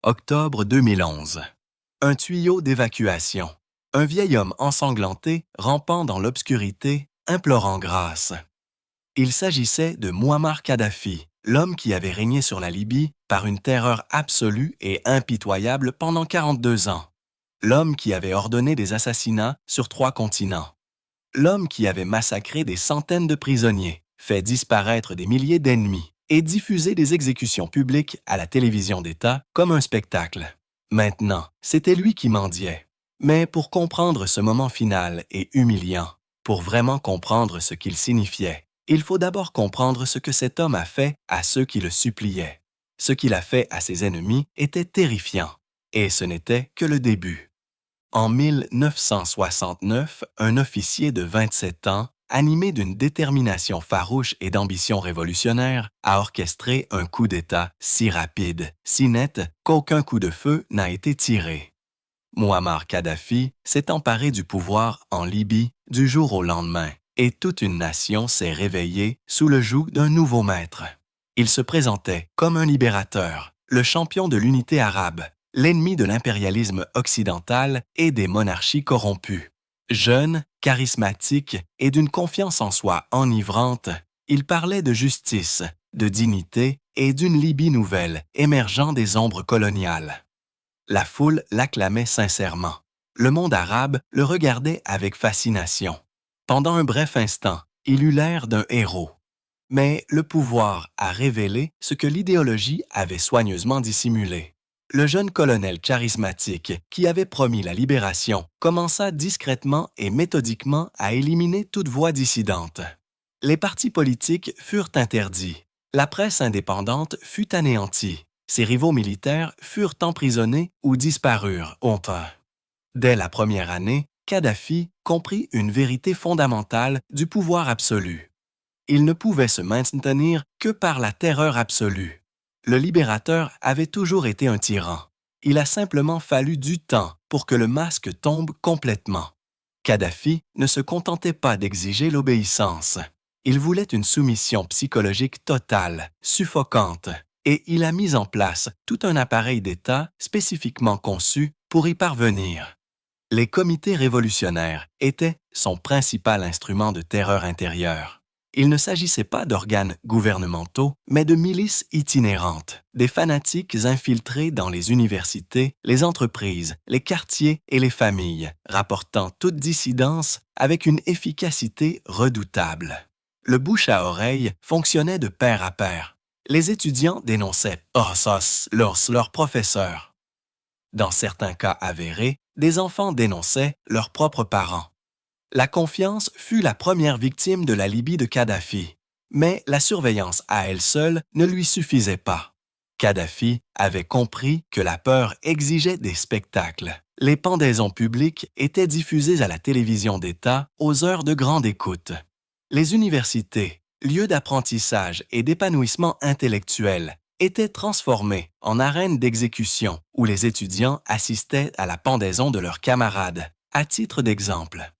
Octobre 2011. Un tuyau d'évacuation. Un vieil homme ensanglanté, rampant dans l'obscurité, implorant grâce. Il s'agissait de Mouammar Kadhafi, l'homme qui avait régné sur la Libye par une terreur absolue et impitoyable pendant 42 ans. L'homme qui avait ordonné des assassinats sur 3 continents. L'homme qui avait massacré des centaines de prisonniers, fait disparaître des milliers d'ennemis et diffusé des exécutions publiques à la télévision d'État comme un spectacle. Maintenant, c'était lui qui mendiait. Mais pour comprendre ce moment final et humiliant, pour vraiment comprendre ce qu'il signifiait, il faut d'abord comprendre ce que cet homme a fait à ceux qui le suppliaient. Ce qu'il a fait à ses ennemis était terrifiant, et ce n'était que le début. En 1969, un officier de 27 ans, animé d'une détermination farouche et d'ambition révolutionnaire, a orchestré un coup d'État si rapide, si net, qu'aucun coup de feu n'a été tiré. Mouammar Kadhafi s'est emparé du pouvoir en Libye du jour au lendemain, et toute une nation s'est réveillée sous le joug d'un nouveau maître. Il se présentait comme un libérateur, le champion de l'unité arabe, l'ennemi de l'impérialisme occidental et des monarchies corrompues. Jeune, charismatique et d'une confiance en soi enivrante, il parlait de justice, de dignité et d'une Libye nouvelle émergeant des ombres coloniales. La foule l'acclamait sincèrement. Le monde arabe le regardait avec fascination. Pendant un bref instant, il eut l'air d'un héros. Mais le pouvoir a révélé ce que l'idéologie avait soigneusement dissimulé. Le jeune colonel charismatique qui avait promis la libération commença discrètement et méthodiquement à éliminer toute voix dissidente. Les partis politiques furent interdits. La presse indépendante fut anéantie. Ses rivaux militaires furent emprisonnés ou disparurent honteux. Dès la première année, Kadhafi comprit une vérité fondamentale du pouvoir absolu. Il ne pouvait se maintenir que par la terreur absolue. Le libérateur avait toujours été un tyran. Il a simplement fallu du temps pour que le masque tombe complètement. Kadhafi ne se contentait pas d'exiger l'obéissance. Il voulait une soumission psychologique totale, suffocante, et il a mis en place tout un appareil d'État spécifiquement conçu pour y parvenir. Les comités révolutionnaires étaient son principal instrument de terreur intérieure. Il ne s'agissait pas d'organes gouvernementaux, mais de milices itinérantes, des fanatiques infiltrés dans les universités, les entreprises, les quartiers et les familles, rapportant toute dissidence avec une efficacité redoutable. Le bouche à oreille fonctionnait de pair à pair. Les étudiants dénonçaient leurs professeurs. Dans certains cas avérés, des enfants dénonçaient leurs propres parents. La confiance fut la première victime de la Libye de Kadhafi, mais la surveillance à elle seule ne lui suffisait pas. Kadhafi avait compris que la peur exigeait des spectacles. Les pendaisons publiques étaient diffusées à la télévision d'État aux heures de grande écoute. Les universités, lieux d'apprentissage et d'épanouissement intellectuel, étaient transformées en arènes d'exécution où les étudiants assistaient à la pendaison de leurs camarades, à titre d'exemple.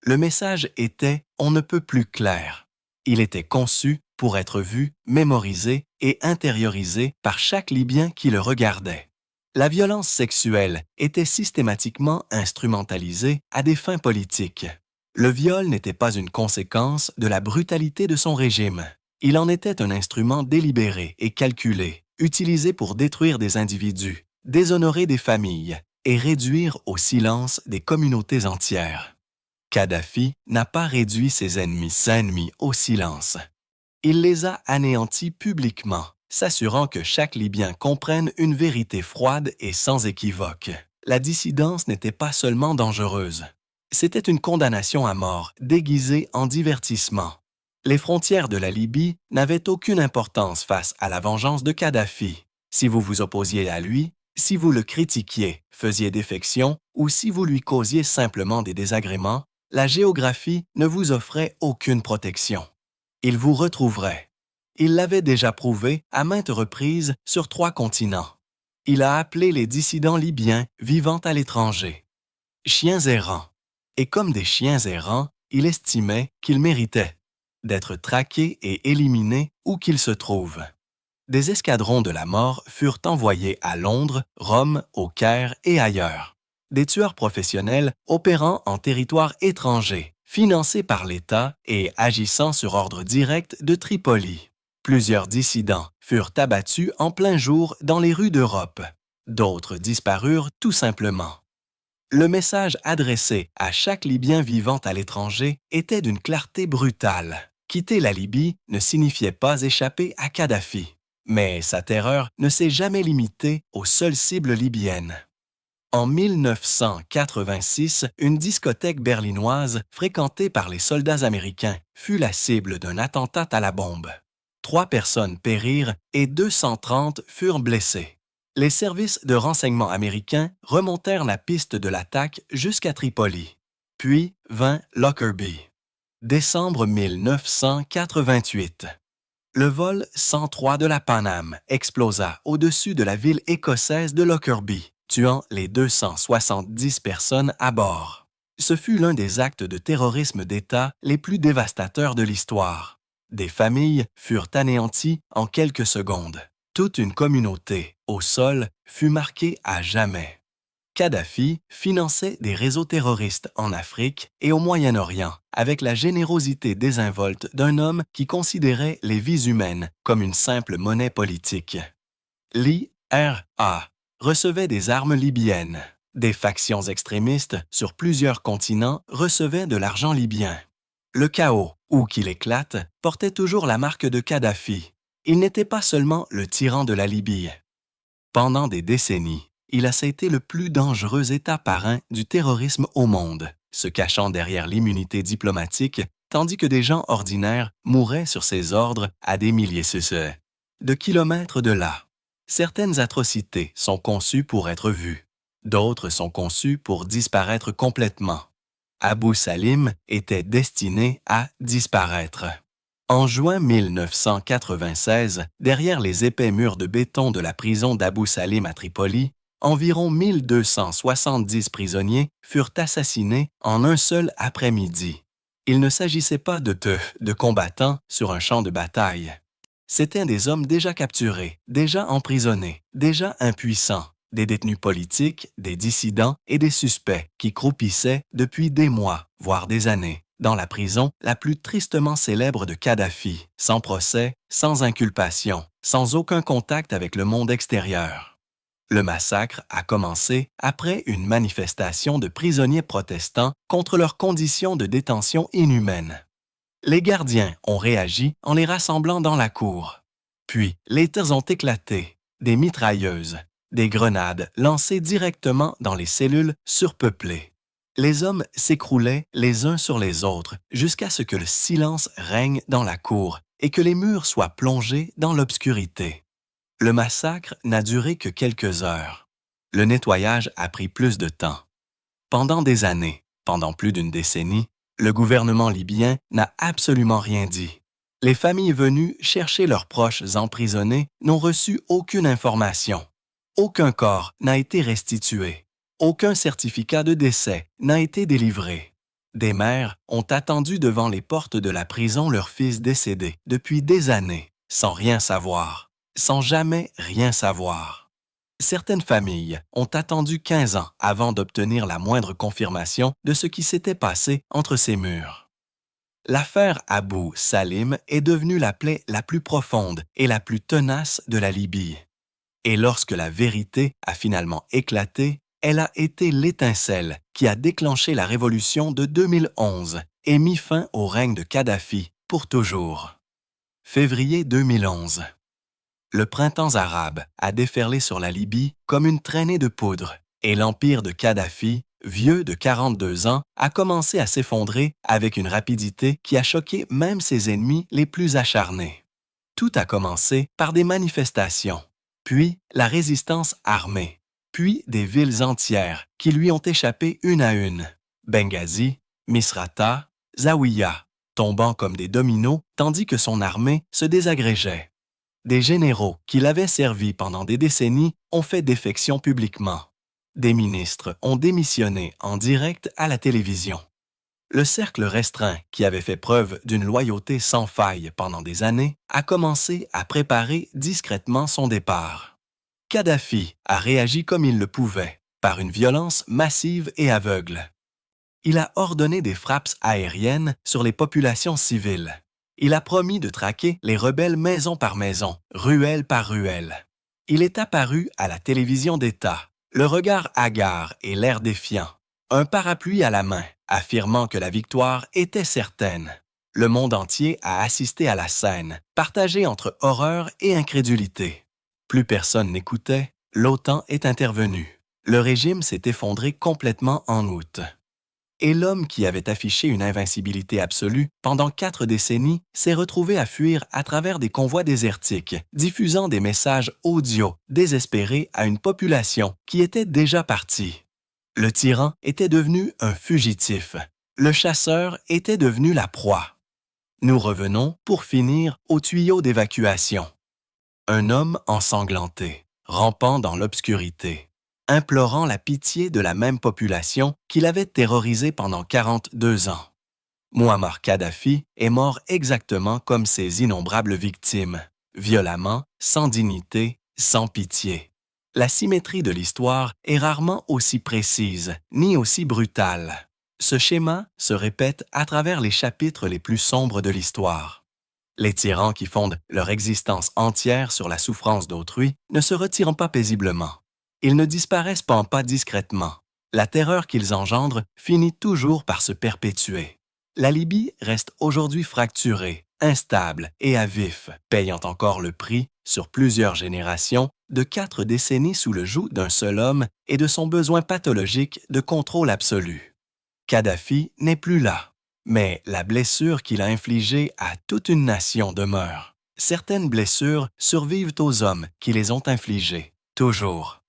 Le message était « on ne peut plus clair ». Il était conçu pour être vu, mémorisé et intériorisé par chaque Libyen qui le regardait. La violence sexuelle était systématiquement instrumentalisée à des fins politiques. Le viol n'était pas une conséquence de la brutalité de son régime. Il en était un instrument délibéré et calculé, utilisé pour détruire des individus, déshonorer des familles et réduire au silence des communautés entières. Kadhafi n'a pas réduit ses ennemis au silence. Il les a anéantis publiquement, s'assurant que chaque Libyen comprenne une vérité froide et sans équivoque. La dissidence n'était pas seulement dangereuse. C'était une condamnation à mort, déguisée en divertissement. Les frontières de la Libye n'avaient aucune importance face à la vengeance de Kadhafi. Si vous vous opposiez à lui, si vous le critiquiez, faisiez défection ou si vous lui causiez simplement des désagréments, la géographie ne vous offrait aucune protection. Il vous retrouverait. Il l'avait déjà prouvé à maintes reprises sur 3 continents. Il a appelé les dissidents libyens vivant à l'étranger chiens errants. Et comme des chiens errants, il estimait qu'ils méritaient d'être traqués et éliminés où qu'ils se trouvent. Des escadrons de la mort furent envoyés à Londres, Rome, au Caire et ailleurs. Des tueurs professionnels opérant en territoire étranger, financés par l'État et agissant sur ordre direct de Tripoli. Plusieurs dissidents furent abattus en plein jour dans les rues d'Europe. D'autres disparurent tout simplement. Le message adressé à chaque Libyen vivant à l'étranger était d'une clarté brutale. Quitter la Libye ne signifiait pas échapper à Kadhafi. Mais sa terreur ne s'est jamais limitée aux seules cibles libyennes. En 1986, une discothèque berlinoise fréquentée par les soldats américains fut la cible d'un attentat à la bombe. 3 personnes périrent et 230 furent blessées. Les services de renseignement américains remontèrent la piste de l'attaque jusqu'à Tripoli, puis vint Lockerbie. Décembre 1988. Le vol 103 de la Pan Am explosa au-dessus de la ville écossaise de Lockerbie, tuant les 270 personnes à bord. Ce fut l'un des actes de terrorisme d'État les plus dévastateurs de l'histoire. Des familles furent anéanties en quelques secondes. Toute une communauté, au sol, fut marquée à jamais. Kadhafi finançait des réseaux terroristes en Afrique et au Moyen-Orient avec la générosité désinvolte d'un homme qui considérait les vies humaines comme une simple monnaie politique. L'IRA recevait des armes libyennes. Des factions extrémistes sur plusieurs continents recevaient de l'argent libyen. Le chaos, où qu'il éclate, portait toujours la marque de Kadhafi. Il n'était pas seulement le tyran de la Libye. Pendant des décennies, il a été le plus dangereux État parrain du terrorisme au monde, se cachant derrière l'immunité diplomatique, tandis que des gens ordinaires mouraient sur ses ordres à des milliers de kilomètres de là. Certaines atrocités sont conçues pour être vues, d'autres sont conçues pour disparaître complètement. Abu Salim était destiné à disparaître. En juin 1996, derrière les épais murs de béton de la prison d'Abu Salim à Tripoli, environ 1270 prisonniers furent assassinés en un seul après-midi. Il ne s'agissait pas de combattants sur un champ de bataille. C'étaient des hommes déjà capturés, déjà emprisonnés, déjà impuissants, des détenus politiques, des dissidents et des suspects qui croupissaient depuis des mois, voire des années, dans la prison la plus tristement célèbre de Kadhafi, sans procès, sans inculpation, sans aucun contact avec le monde extérieur. Le massacre a commencé après une manifestation de prisonniers protestants contre leurs conditions de détention inhumaines. Les gardiens ont réagi en les rassemblant dans la cour. Puis, les tirs ont éclaté, des mitrailleuses, des grenades lancées directement dans les cellules surpeuplées. Les hommes s'écroulaient les uns sur les autres jusqu'à ce que le silence règne dans la cour et que les murs soient plongés dans l'obscurité. Le massacre n'a duré que quelques heures. Le nettoyage a pris plus de temps. Pendant des années, pendant plus d'une décennie, le gouvernement libyen n'a absolument rien dit. Les familles venues chercher leurs proches emprisonnés n'ont reçu aucune information. Aucun corps n'a été restitué. Aucun certificat de décès n'a été délivré. Des mères ont attendu devant les portes de la prison leur fils décédé depuis des années, sans rien savoir. Sans jamais rien savoir. Certaines familles ont attendu 15 ans avant d'obtenir la moindre confirmation de ce qui s'était passé entre ces murs. L'affaire Abu Salim est devenue la plaie la plus profonde et la plus tenace de la Libye. Et lorsque la vérité a finalement éclaté, elle a été l'étincelle qui a déclenché la révolution de 2011 et mis fin au règne de Kadhafi pour toujours. Février 2011. Le printemps arabe a déferlé sur la Libye comme une traînée de poudre et l'empire de Kadhafi, vieux de 42 ans, a commencé à s'effondrer avec une rapidité qui a choqué même ses ennemis les plus acharnés. Tout a commencé par des manifestations, puis la résistance armée, puis des villes entières qui lui ont échappé une à une. Benghazi, Misrata, Zawiya, tombant comme des dominos tandis que son armée se désagrégeait. Des généraux qui l'avaient servi pendant des décennies ont fait défection publiquement. Des ministres ont démissionné en direct à la télévision. Le cercle restreint, qui avait fait preuve d'une loyauté sans faille pendant des années, a commencé à préparer discrètement son départ. Kadhafi a réagi comme il le pouvait, par une violence massive et aveugle. Il a ordonné des frappes aériennes sur les populations civiles. Il a promis de traquer les rebelles maison par maison, ruelle par ruelle. Il est apparu à la télévision d'État, le regard hagard et l'air défiant, un parapluie à la main, affirmant que la victoire était certaine. Le monde entier a assisté à la scène, partagée entre horreur et incrédulité. Plus personne n'écoutait, l'OTAN est intervenue. Le régime s'est effondré complètement en août. Et l'homme qui avait affiché une invincibilité absolue pendant 4 décennies s'est retrouvé à fuir à travers des convois désertiques, diffusant des messages audio désespérés à une population qui était déjà partie. Le tyran était devenu un fugitif. Le chasseur était devenu la proie. Nous revenons, pour finir, au tuyau d'évacuation. Un homme ensanglanté, rampant dans l'obscurité, implorant la pitié de la même population qui l'avait terrorisé pendant 42 ans. Muammar Kadhafi est mort exactement comme ses innombrables victimes, violemment, sans dignité, sans pitié. La symétrie de l'histoire est rarement aussi précise, ni aussi brutale. Ce schéma se répète à travers les chapitres les plus sombres de l'histoire. Les tyrans qui fondent leur existence entière sur la souffrance d'autrui ne se retirent pas paisiblement. Ils ne disparaissent pas discrètement. La terreur qu'ils engendrent finit toujours par se perpétuer. La Libye reste aujourd'hui fracturée, instable et à vif, payant encore le prix, sur plusieurs générations, de 4 décennies sous le joug d'un seul homme et de son besoin pathologique de contrôle absolu. Kadhafi n'est plus là, mais la blessure qu'il a infligée à toute une nation demeure. Certaines blessures survivent aux hommes qui les ont infligées, toujours.